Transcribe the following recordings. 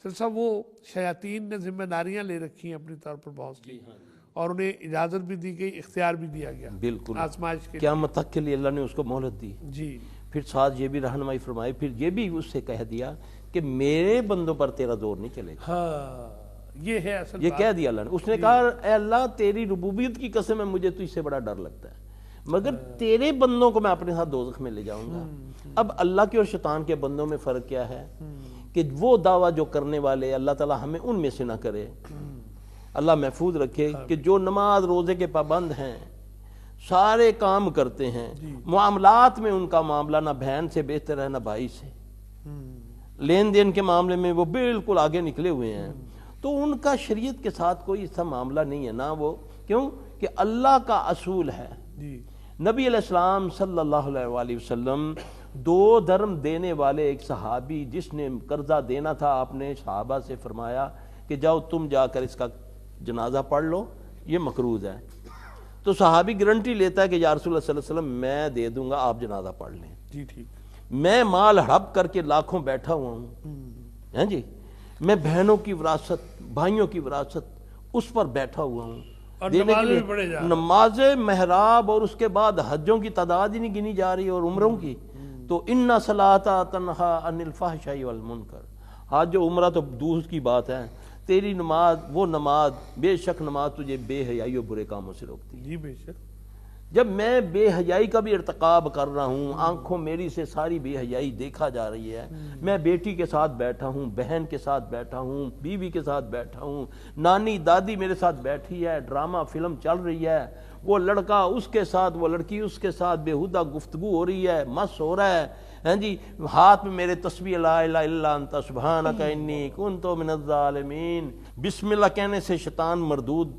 صاحب وہ شیاطین نے ذمہ داریاں لے رکھی ہیں اپنی طور پر بہت سی، اور انہیں اجازت بھی دی گئی، اختیار بھی دیا گیا بالکل آزمائش کے قیامت تک کے لیے اللہ نے اس کو مہلت دی۔ جی پھر ساتھ یہ بھی رہنمائی فرمائی، پھر یہ بھی اس سے کہہ دیا کہ میرے بندوں پر تیرا زور نہیں چلے گا۔ ہاں یہ ہے اصل یہ بات۔ کہہ دیا اللہ نے، اس نے کہا اے اللہ تیری ربوبیت کی قسم ہے مجھے تو اس سے بڑا ڈر لگتا ہے، مگر تیرے بندوں کو میں اپنے ساتھ دوزخ میں لے جاؤں گا۔ اب اللہ کے اور شیطان کے بندوں میں فرق کیا ہے کہ وہ دعویٰ جو کرنے والے اللہ تعالیٰ ہمیں ان میں سے نہ کرے، اللہ محفوظ رکھے، کہ جو نماز روزے کے پابند ہیں، سارے کام کرتے ہیں، معاملات میں ان کا معاملہ نہ بہن سے بہتر ہے نہ بھائی سے، لین دین کے معاملے میں وہ بالکل آگے نکلے ہوئے ہیں، تو ان کا شریعت کے ساتھ کوئی ایسا معاملہ نہیں ہے، نہ وہ کیوں کہ اللہ کا اصول ہے۔ جی نبی علیہ السلام صلی اللہ علیہ وآلہ وسلم دو دھرم دینے والے ایک صحابی جس نے قرضہ دینا تھا، آپ نے صحابہ سے فرمایا کہ جاؤ تم جا کر اس کا جنازہ پڑھ لو، یہ مقروض ہے۔ تو صحابی گارنٹی لیتا ہے کہ یا رسول اللہ صلی اللہ علیہ وسلم میں دے دوں گا، آپ جنازہ پڑھ لیں۔ جی ٹھیک، میں مال ہڑپ کر کے لاکھوں بیٹھا ہوا ہوں، ہیں جی، میں بہنوں کی وراثت، بھائیوں کی وراثت اس پر بیٹھا ہوا ہوں، اور دینے کے نمازیں لیے بھی پڑھے جا رہے ہیں۔ نماز محراب اور اس کے بعد حجوں کی تعداد ہی نہیں گنی جا رہی اور عمروں کی، تو ان صلاۃ تنہا عن الفحشاء والمنکر، حج و عمرہ تو دور کی بات ہے، تیری نماز وہ نماز بے شک نماز تجھے بے حیائی اور برے کاموں سے روکتی ہے۔ جی بے شک، جب میں بے حیائی کا بھی ارتکاب کر رہا ہوں، آنکھوں میری سے ساری بے حیائی دیکھا جا رہی ہے، میں بیٹی کے ساتھ بیٹھا ہوں، بہن کے ساتھ بیٹھا ہوں، بیوی کے ساتھ بیٹھا ہوں، نانی دادی میرے ساتھ بیٹھی ہے، ڈرامہ فلم چل رہی ہے، وہ لڑکا اس کے ساتھ، وہ لڑکی اس کے ساتھ بےہودہ گفتگو ہو رہی ہے، مس ہو رہا ہے، ہاں جی، ہاتھ میں میرے تسبیح لا الہ الا انت سبحانک انی کنت من الظالمین، بسم اللہ کہنے سے شیطان مردود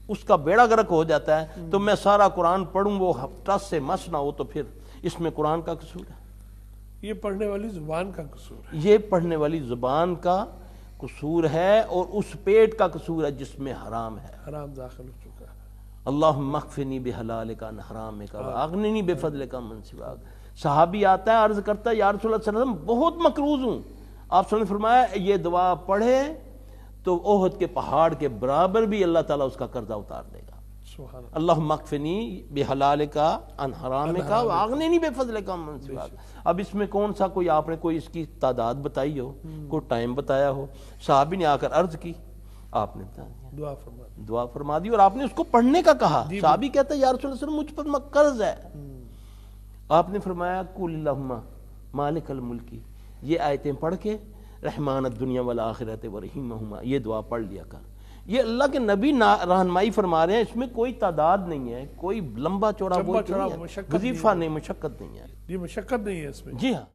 اس کا بیڑا غرق ہو جاتا ہے، تو میں سارا قرآن پڑھوں وہ ٹس سے مس نہ ہو، تو پھر اس میں قرآن کا قصور ہے، یہ پڑھنے والی زبان کا قصور ہے، یہ پڑھنے والی زبان کا قصور ہے، اور اس پیٹ کا قصور ہے جس میں حرام ہے۔ حرام داخل ہو چکا ہے۔ اللہم اکفنی بحلالک عن حرامک واغننی بفضلک عمن سواک۔ صحابی آتا ہے عرض کرتا ہے یا رسول اللہ صلی اللہ علیہ وسلم بہت مقروض ہوں، آپ صلی اللہ علیہ وسلم نے فرمایا یہ دعا پڑھے تو احد کے پہاڑ کے برابر بھی اللہ تعالیٰ اس کا قرضہ اتار دے گا۔ سبحان اللہ۔ اللہم اکفنی بحلالک عن حرامک واغننی بفضلک عمن سواک۔ اب اس میں کون سا کوئی آپ نے کوئی اس کی تعداد بتائی ہو، کوئی ٹائم بتایا ہو؟ صحابی نے آ کر عرض کی، آپ نے بتا دیا، دعا فرما دی۔ دعا فرما دی، اور آپ نے اس کو پڑھنے کا کہا۔ صحابی کہتا ہے یا رسول اللہ صلی اللہ علیہ وسلم مجھ پر قرض ہے، آپ نے فرمایا قل اللہم مالک الملک، یہ آیتیں پڑھ کے رحمان الدنیا والآخرۃ ورحیمہما، یہ دعا پڑھ لیا کر۔ یہ اللہ کے نبی رہنمائی فرما رہے ہیں، اس میں کوئی تعداد نہیں ہے، کوئی لمبا چوڑا لمبا چوڑا وظیفہ نہیں، مشقت نہیں ہے۔ یہ مشقت نہیں ہے اس میں۔ جی ہاں۔